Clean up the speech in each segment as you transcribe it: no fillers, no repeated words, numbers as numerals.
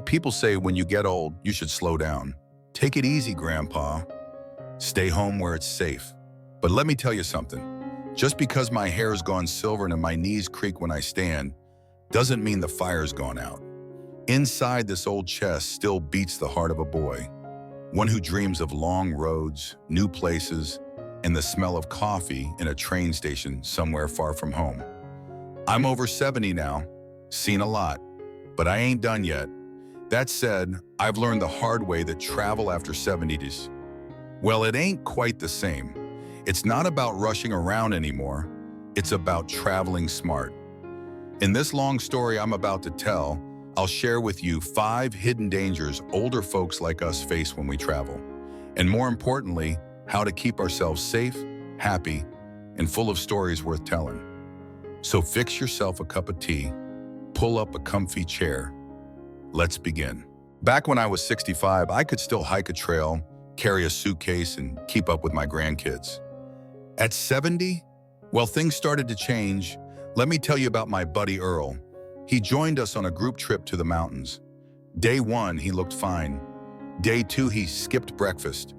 People say when you get old, you should slow down. Take it easy, Grandpa. Stay home where it's safe. But let me tell you something. Just because my hair's gone silver and my knees creak when I stand, doesn't mean the fire's gone out. Inside this old chest still beats the heart of a boy, one who dreams of long roads, new places, and the smell of coffee in a train station somewhere far from home. I'm over 70 now, seen a lot, but I ain't done yet. That said, I've learned the hard way that travel after 70s, well, it ain't quite the same. It's not about rushing around anymore. It's about traveling smart. In this long story I'm about to tell, I'll share with you 5 hidden dangers older folks like us face when we travel. And more importantly, how to keep ourselves safe, happy, and full of stories worth telling. So fix yourself a cup of tea, pull up a comfy chair. Let's begin. Back when I was 65, I could still hike a trail, carry a suitcase, and keep up with my grandkids. At 70, well, things started to change. Let me tell you about my buddy Earl. He joined us on a group trip to the mountains. Day 1, he looked fine. Day 2, he skipped breakfast.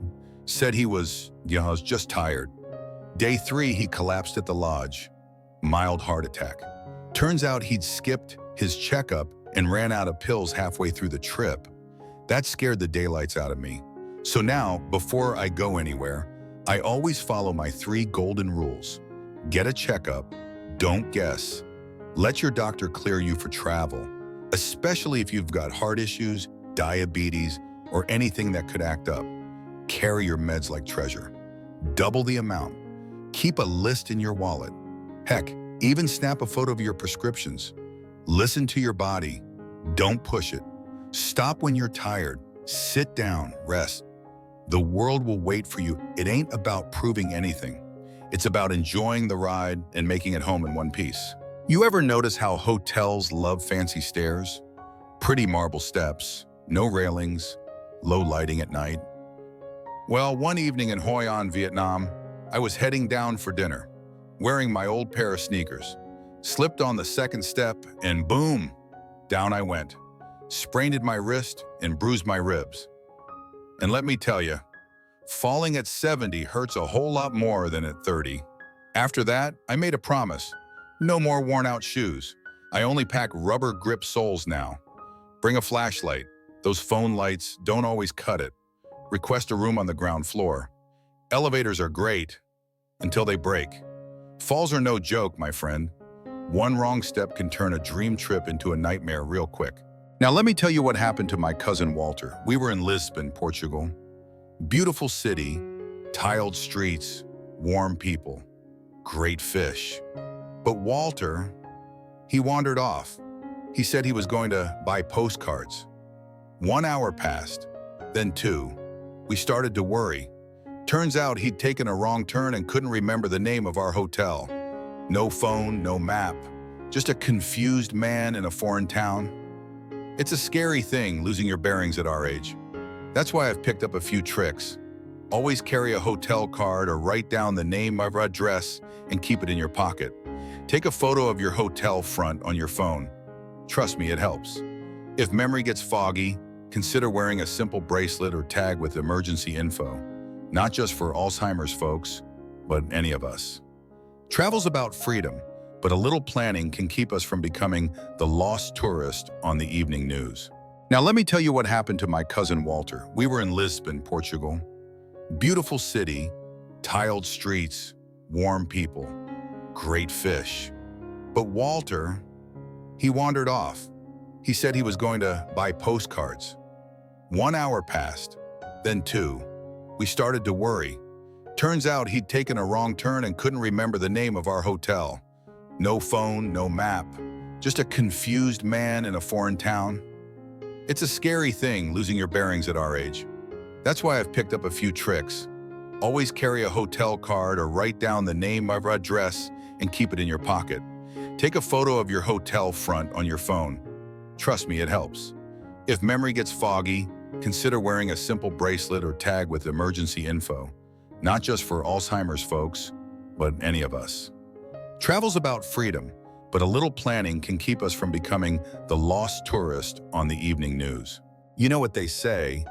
Said he was just tired. Day 3, he collapsed at the lodge. Mild heart attack. Turns out he'd skipped his checkup and ran out of pills halfway through the trip. That scared the daylights out of me. So now, before I go anywhere, I always follow my 3 golden rules. Get a checkup, don't guess. Let your doctor clear you for travel, especially if you've got heart issues, diabetes, or anything that could act up. Carry your meds like treasure. Double the amount. Keep a list in your wallet. Heck, even snap a photo of your prescriptions. Listen to your body. Don't push it. Stop when you're tired. Sit down, rest. The world will wait for you. It ain't about proving anything. It's about enjoying the ride and making it home in one piece. You ever notice how hotels love fancy stairs? Pretty marble steps, no railings, low lighting at night. Well, one evening in Hoi An, Vietnam, I was heading down for dinner, wearing my old pair of sneakers. Slipped on the second step and boom, down I went. Sprained my wrist and bruised my ribs. And let me tell you, falling at 70 hurts a whole lot more than at 30. After that, I made a promise. No more worn-out shoes. I only pack rubber grip soles now. Bring a flashlight. Those phone lights don't always cut it. Request a room on the ground floor. Elevators are great until they break. Falls are no joke, my friend. One wrong step can turn a dream trip into a nightmare real quick. Now let me tell you what happened to my cousin Walter. We were in Lisbon, Portugal. Beautiful city, tiled streets, warm people, great fish. But Walter, he wandered off. He said he was going to buy postcards. 1 hour passed, then 2. We started to worry. Turns out he'd taken a wrong turn and couldn't remember the name of our hotel. No phone, no map, just a confused man in a foreign town. It's a scary thing, losing your bearings at our age. That's why I've picked up a few tricks. Always carry a hotel card or write down the name of our address and keep it in your pocket. Take a photo of your hotel front on your phone. Trust me, it helps. If memory gets foggy, consider wearing a simple bracelet or tag with emergency info. Not just for Alzheimer's folks, but any of us. Travel's about freedom, but a little planning can keep us from becoming the lost tourist on the evening news. Now let me tell you what happened to my cousin Walter. We were in Lisbon, Portugal. Beautiful city, tiled streets, warm people, great fish. But Walter, he wandered off. He said he was going to buy postcards. 1 hour passed, then 2. We started to worry. Turns out he'd taken a wrong turn and couldn't remember the name of our hotel. No phone, no map, just a confused man in a foreign town. It's a scary thing, losing your bearings at our age. That's why I've picked up a few tricks. Always carry a hotel card or write down the name of our address and keep it in your pocket. Take a photo of your hotel front on your phone. Trust me, it helps. If memory gets foggy, consider wearing a simple bracelet or tag with emergency info. Not just for Alzheimer's folks, but any of us. Travel's about freedom, but a little planning can keep us from becoming the lost tourist on the evening news. You know what they say,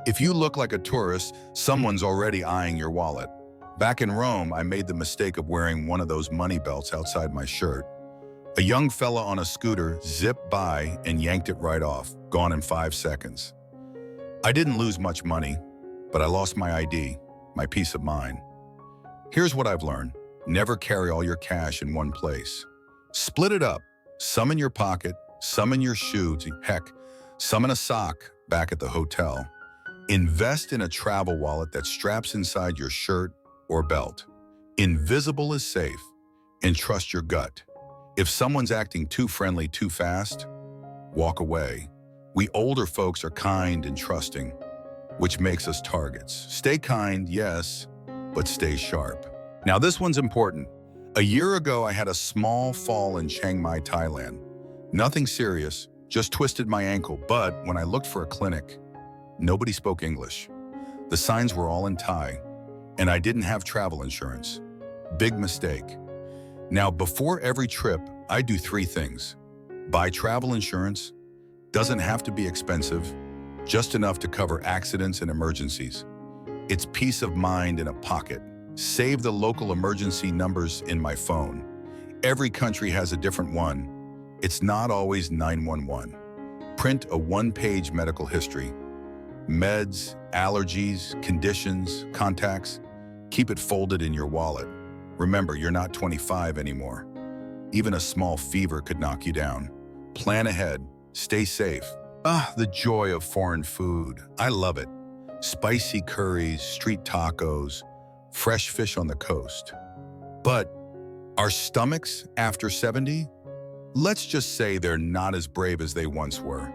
if you look like a tourist, someone's already eyeing your wallet. Back in Rome, I made the mistake of wearing one of those money belts outside my shirt. A young fella on a scooter zipped by and yanked it right off, gone in 5 seconds. I didn't lose much money, but I lost my ID, my peace of mind. Here's what I've learned. Never carry all your cash in one place. Split it up. Some in your pocket, some in your shoe, heck, some in a sock back at the hotel. Invest in a travel wallet that straps inside your shirt or belt. Invisible is safe, and trust your gut. If someone's acting too friendly too fast, walk away. We older folks are kind and trusting, which makes us targets. Stay kind, yes, but stay sharp. Now this one's important. A year ago, I had a small fall in Chiang Mai, Thailand. Nothing serious, just twisted my ankle, but when I looked for a clinic, nobody spoke English. The signs were all in Thai, and I didn't have travel insurance. Big mistake. Now, before every trip, I do 3 things. Buy travel insurance. Doesn't have to be expensive, just enough to cover accidents and emergencies. It's peace of mind in a pocket. Save the local emergency numbers in my phone. Every country has a different one. It's not always 911. Print a 1-page medical history. Meds, allergies, conditions, contacts. Keep it folded in your wallet. Remember, you're not 25 anymore. Even a small fever could knock you down. Plan ahead. Stay safe. The joy of foreign food. I love it. Spicy curries, street tacos, fresh fish on the coast. But our stomachs after 70? Let's just say they're not as brave as they once were.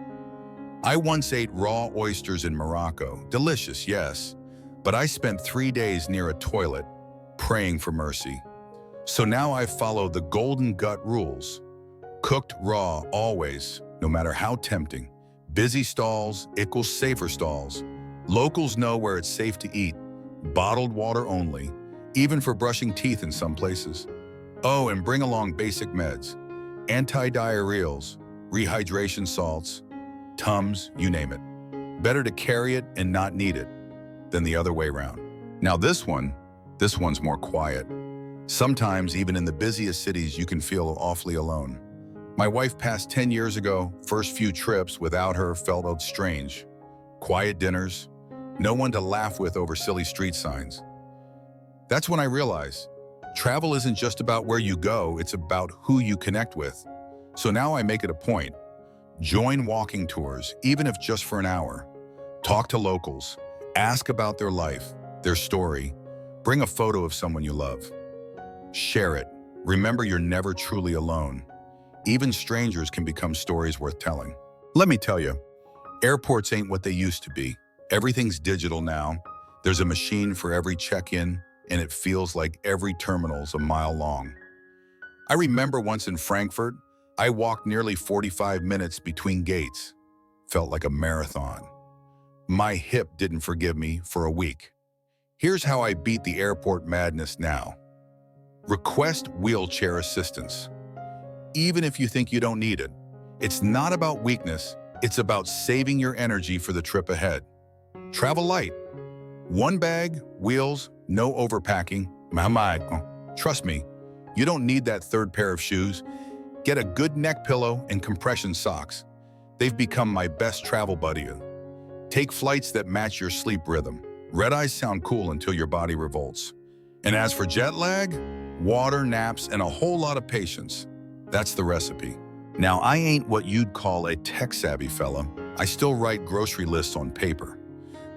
I once ate raw oysters in Morocco. Delicious, yes. But I spent 3 days near a toilet, praying for mercy. So now I follow the golden gut rules. Cooked raw always, no matter how tempting. Busy stalls equals safer stalls. Locals know where it's safe to eat. Bottled water only, even for brushing teeth in some places. Oh, and bring along basic meds. Anti-diarrheals, rehydration salts, Tums, you name it. Better to carry it and not need it than the other way around. Now this one's more quiet. Sometimes, even in the busiest cities, you can feel awfully alone. My wife passed 10 years ago. First few trips without her felt strange. Quiet dinners, no one to laugh with over silly street signs. That's when I realized travel isn't just about where you go, it's about who you connect with. So now I make it a point. Join walking tours, even if just for an hour. Talk to locals. Ask about their life, their story. Bring a photo of someone you love. Share it. Remember, you're never truly alone. Even strangers can become stories worth telling. Let me tell you, airports ain't what they used to be. Everything's digital now. There's a machine for every check-in, and it feels like every terminal's a mile long. I remember once in Frankfurt, I walked nearly 45 minutes between gates. Felt like a marathon. My hip didn't forgive me for a week. Here's how I beat the airport madness now. Request wheelchair assistance. Even if you think you don't need it. It's not about weakness, it's about saving your energy for the trip ahead. Travel light. 1 bag, wheels, no overpacking. Trust me, you don't need that 3rd pair of shoes. Get a good neck pillow and compression socks. They've become my best travel buddy. Take flights that match your sleep rhythm. Red eyes sound cool until your body revolts. And as for jet lag, water, naps, and a whole lot of patience. That's the recipe. Now, I ain't what you'd call a tech-savvy fella. I still write grocery lists on paper.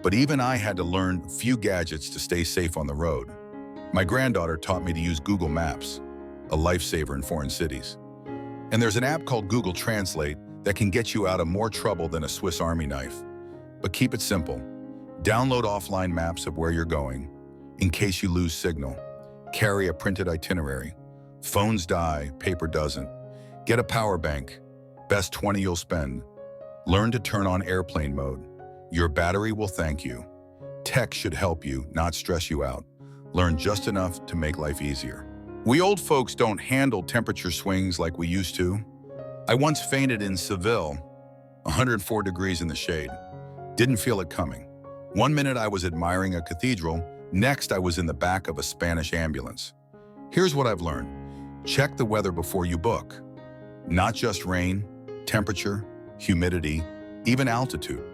But even I had to learn a few gadgets to stay safe on the road. My granddaughter taught me to use Google Maps, a lifesaver in foreign cities. And there's an app called Google Translate that can get you out of more trouble than a Swiss Army knife. But keep it simple. Download offline maps of where you're going. In case you lose signal, carry a printed itinerary. Phones die, paper doesn't. Get a power bank. Best 20 you'll spend. Learn to turn on airplane mode. Your battery will thank you. Tech should help you, not stress you out. Learn just enough to make life easier. We old folks don't handle temperature swings like we used to. I once fainted in Seville, 104 degrees in the shade. Didn't feel it coming. One minute I was admiring a cathedral, next I was in the back of a Spanish ambulance. Here's what I've learned. Check the weather before you book. Not just rain, temperature, humidity, even altitude.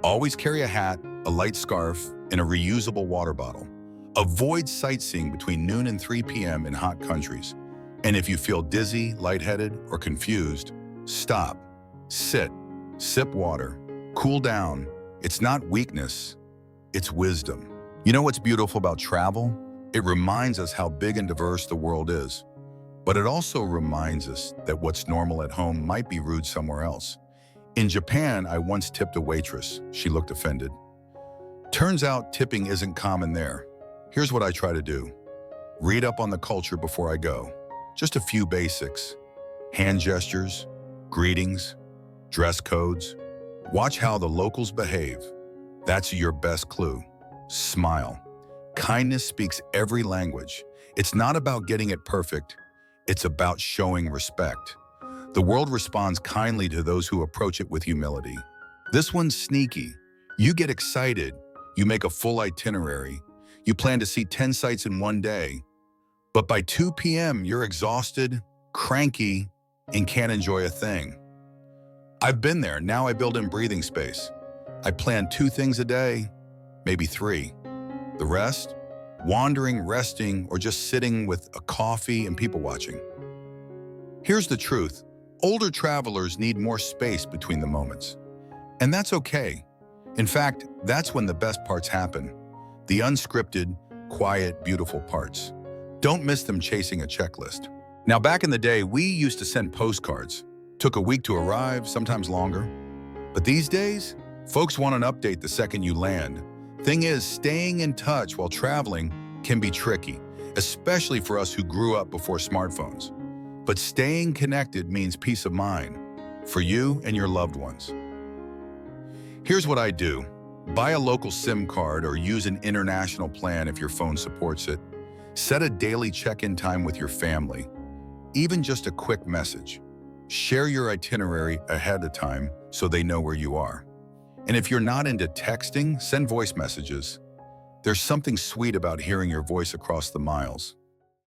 Always carry a hat, a light scarf, and a reusable water bottle. Avoid sightseeing between noon and 3 p.m. in hot countries. And if you feel dizzy, lightheaded, or confused, stop, sit, sip water, cool down. It's not weakness, it's wisdom. You know what's beautiful about travel? It reminds us how big and diverse the world is. But it also reminds us that what's normal at home might be rude somewhere else. In Japan, I once tipped a waitress. She looked offended. Turns out tipping isn't common there. Here's what I try to do. Read up on the culture before I go. Just a few basics. Hand gestures, greetings, dress codes. Watch how the locals behave. That's your best clue. Smile. Kindness speaks every language. It's not about getting it perfect. It's about showing respect. The world responds kindly to those who approach it with humility. This one's sneaky. You get excited. You make a full itinerary. You plan to see 10 sites in one day. But by 2 p.m., you're exhausted, cranky, and can't enjoy a thing. I've been there. Now I build in breathing space. I plan 2 things a day, maybe 3. The rest? Wandering, resting, or just sitting with a coffee and people watching. Here's the truth. Older travelers need more space between the moments. And that's okay. In fact, that's when the best parts happen. The unscripted, quiet, beautiful parts. Don't miss them chasing a checklist. Now, back in the day, we used to send postcards. Took a week to arrive, sometimes longer. But these days, folks want an update the second you land. Thing is, staying in touch while traveling can be tricky, especially for us who grew up before smartphones. But staying connected means peace of mind for you and your loved ones. Here's what I do. Buy a local SIM card or use an international plan if your phone supports it. Set a daily check-in time with your family, even just a quick message. Share your itinerary ahead of time so they know where you are. And if you're not into texting, send voice messages. There's something sweet about hearing your voice across the miles.